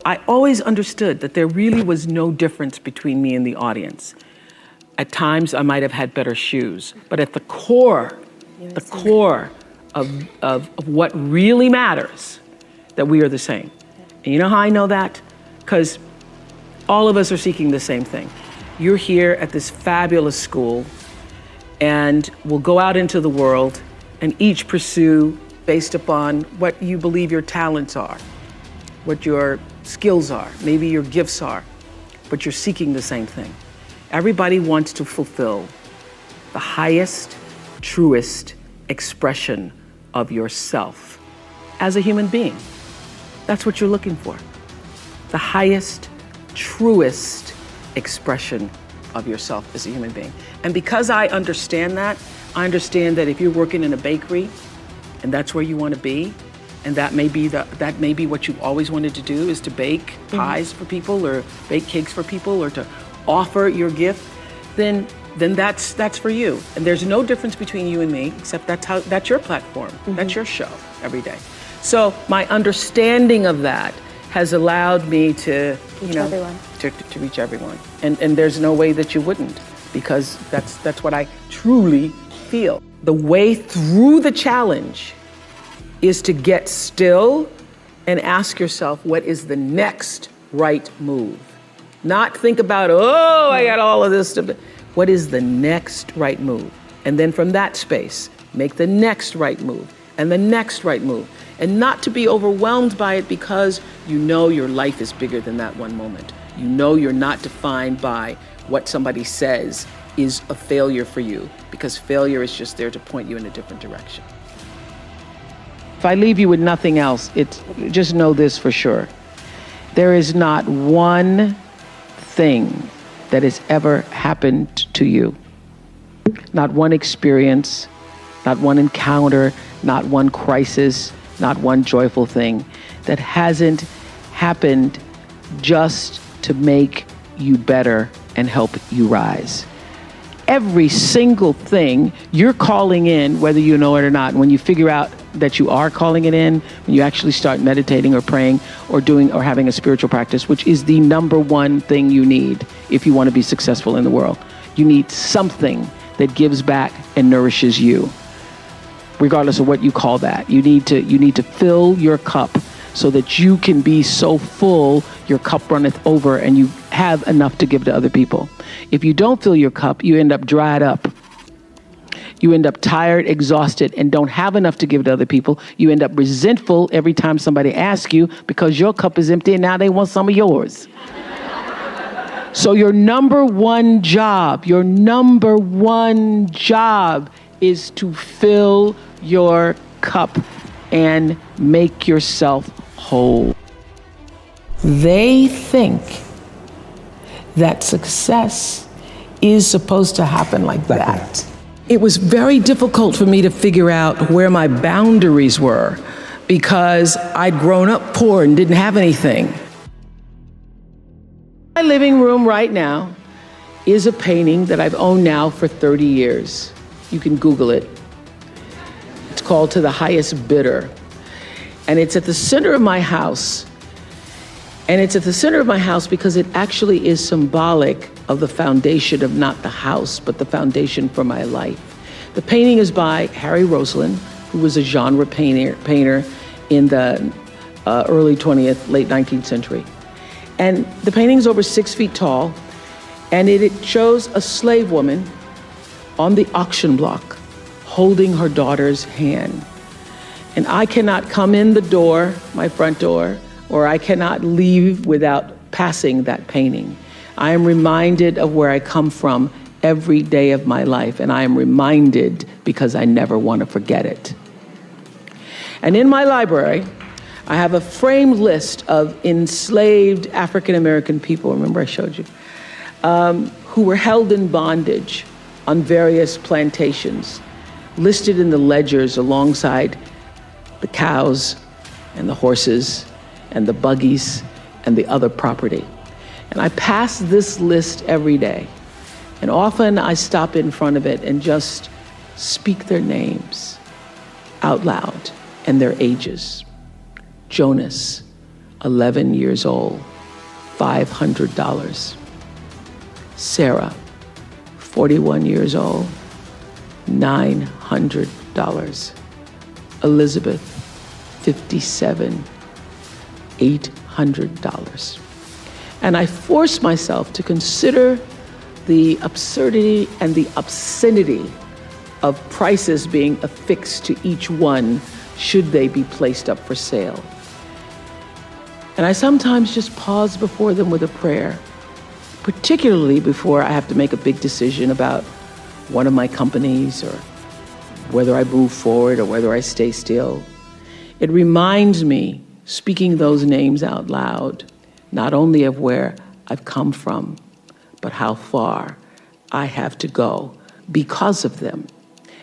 I always understood that there really was no difference between me and the audience. At times, I might have had better shoes, but at the core of what really matters, that we are the same. And you know how I know that? Because all of us are seeking the same thing. You're here at this fabulous school, and we'll go out into the world and each pursue based upon what you believe your talents are, what your skills are, maybe your gifts are, but you're seeking the same thing. Everybody wants to fulfill the highest, truest expression of yourself as a human being. That's what you're looking for. The highest, truest expression of yourself as a human being. And because I understand that if you're working in a bakery and that's where you want to be, and that may be what you always wanted to do, is to bake pies for people or bake cakes for people or to offer your gift, then that's for you. And there's no difference between you and me, except that's your platform. That's your show every day. So my understanding of that has allowed me to reach everyone. And there's no way that you wouldn't, because that's what I truly feel. The way through the challenge is to get still and ask yourself, what is the next right move? Not think about, I got all of this stuff. What is the next right move? And then from that space, make the next right move and the next right move. And not to be overwhelmed by it, because you know your life is bigger than that one moment. You know you're not defined by what somebody says is a failure for you, because failure is just there to point you in a different direction. If I leave you with nothing else, just know this for sure. There is not one thing that has ever happened to you, not one experience, not one encounter, not one crisis, not one joyful thing that hasn't happened just to make you better and help you rise. Every single thing you're calling in, whether you know it or not, and when you figure out that you are calling it in, when you actually start meditating or praying or doing or having a spiritual practice, which is the number one thing you need if you want to be successful in the world. You need something that gives back and nourishes you, regardless of what you call that. You need to fill your cup so that you can be so full your cup runneth over and you have enough to give to other people. If you don't fill your cup, you end up dried up. You end up tired, exhausted, and don't have enough to give to other people. You end up resentful every time somebody asks you, because your cup is empty and now they want some of yours. So your number one job is to fill your cup and make yourself whole. They think that success is supposed to happen like that. It was very difficult for me to figure out where my boundaries were, because I'd grown up poor and didn't have anything. My living room right now is a painting that I've owned now for 30 years. You can Google it. It's called To the Highest Bidder. And it's at the center of my house. And it's at the center of my house because it actually is symbolic of the foundation of not the house, but the foundation for my life. The painting is by Harry Roseland, who was a genre painter in the early 20th, late 19th century. And the painting's over 6 feet tall, and it shows a slave woman on the auction block holding her daughter's hand. And I cannot come in the door, my front door, or I cannot leave without passing that painting. I am reminded of where I come from every day of my life, and I am reminded because I never want to forget it. And in my library, I have a framed list of enslaved African-American people, remember I showed you, who were held in bondage on various plantations, listed in the ledgers alongside the cows and the horses and the buggies and the other property. And I pass this list every day. And often I stop in front of it and just speak their names out loud and their ages. Jonas, 11 years old, $500. Sarah, 41 years old, $900. Elizabeth, 57, $800. And I forced myself to consider the absurdity and the obscenity of prices being affixed to each one should they be placed up for sale. And I sometimes just pause before them with a prayer, particularly before I have to make a big decision about one of my companies or whether I move forward or whether I stay still. It reminds me, speaking those names out loud, not only of where I've come from, but how far I have to go because of them.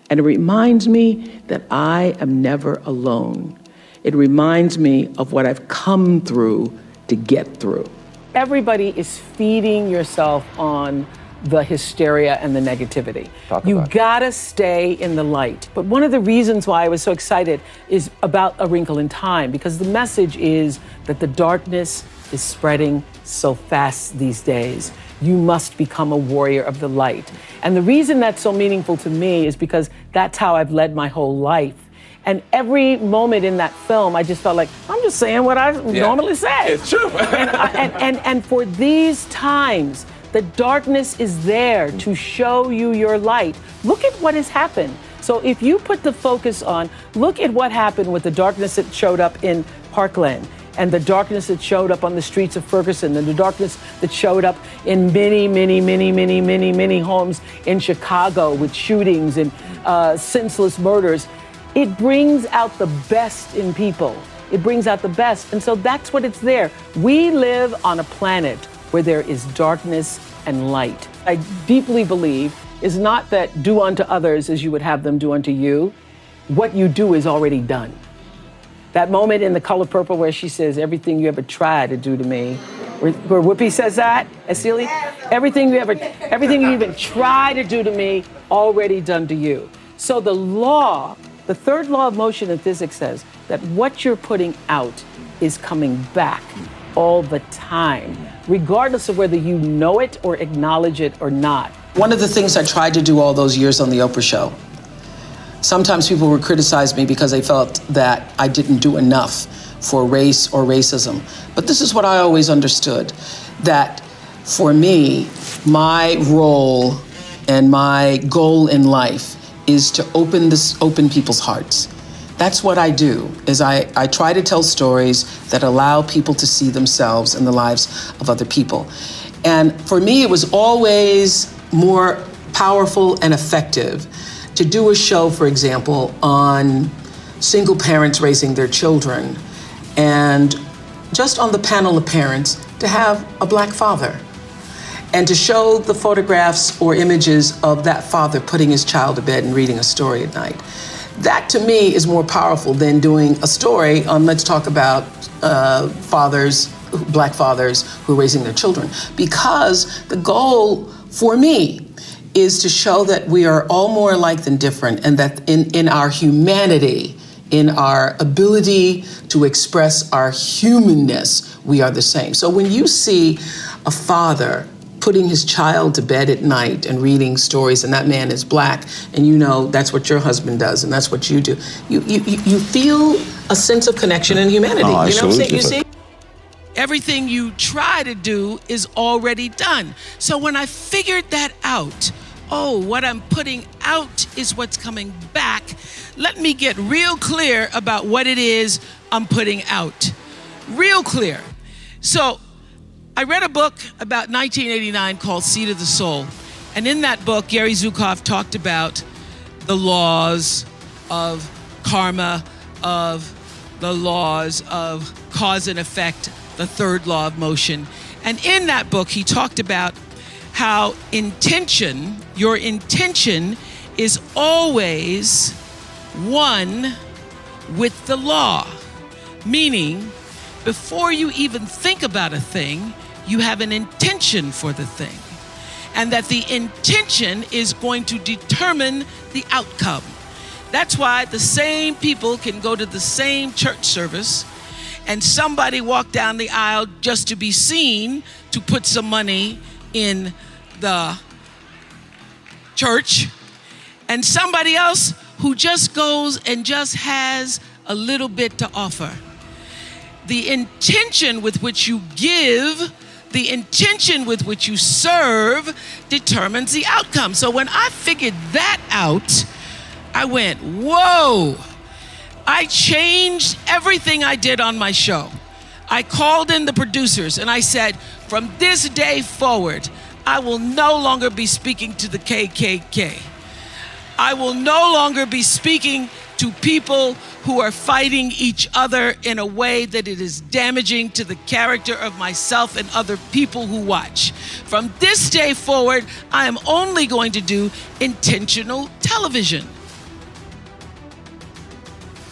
And it reminds me that I am never alone. It reminds me of what I've come through to get through. Everybody is feeding yourself on the hysteria and the negativity. You gotta stay in the light. But one of the reasons why I was so excited is about A Wrinkle in Time, because the message is that the darkness is spreading so fast these days. You must become a warrior of the light. And the reason that's so meaningful to me is because that's how I've led my whole life. And every moment in that film, I just felt like, I'm just saying what I normally say. It's true. and for these times, the darkness is there to show you your light. Look at what has happened. So if you put the focus on, look at what happened with the darkness that showed up in Parkland, and the darkness that showed up on the streets of Ferguson, and the darkness that showed up in many homes in Chicago with shootings and senseless murders. It brings out the best in people. It brings out the best. And so that's what it's there. We live on a planet where there is darkness and light. I deeply believe is not that do unto others as you would have them do unto you. What you do is already done. That moment in The Color Purple where she says, everything you ever tried to do to me, where Whoopi says that, Celia, everything you even try to do to me, already done to you. So the third law of motion in physics says that what you're putting out is coming back all the time, regardless of whether you know it or acknowledge it or not. One of the things I tried to do all those years on the Oprah show, sometimes people would criticize me because they felt that I didn't do enough for race or racism. But this is what I always understood, that for me, my role and my goal in life is to open people's hearts. That's what I do, is I try to tell stories that allow people to see themselves in the lives of other people. And for me, it was always more powerful and effective to do a show, for example, on single parents raising their children, and just on the panel of parents, to have a Black father, and to show the photographs or images of that father putting his child to bed and reading a story at night. That, to me, is more powerful than doing a story on, let's talk about Black fathers who are raising their children. Because the goal, for me, is to show that we are all more alike than different, and that in our humanity, in our ability to express our humanness, we are the same. So when you see a father putting his child to bed at night and reading stories, and that man is Black, and you know that's what your husband does, and that's what you do, you feel a sense of connection and humanity. Oh, you know what I'm saying? You absolutely. see? Everything you try to do is already done. So when I figured that out, what I'm putting out is what's coming back, let me get real clear about what it is I'm putting out. Real clear. So I read a book about 1989 called Seed of the Soul. And in that book, Gary Zukav talked about the laws of karma, of the laws of cause and effect, the third law of motion. And in that book, he talked about how your intention is always one with the law. Meaning, before you even think about a thing, you have an intention for the thing. And that the intention is going to determine the outcome. That's why the same people can go to the same church service and somebody walked down the aisle just to be seen to put some money in the church, and somebody else who just goes and just has a little bit to offer. The intention with which you give, the intention with which you serve determines the outcome. So when I figured that out, I went, whoa. I changed everything I did on my show. I called in the producers and I said, from this day forward, I will no longer be speaking to the KKK. I will no longer be speaking to people who are fighting each other in a way that it is damaging to the character of myself and other people who watch. From this day forward, I am only going to do intentional television.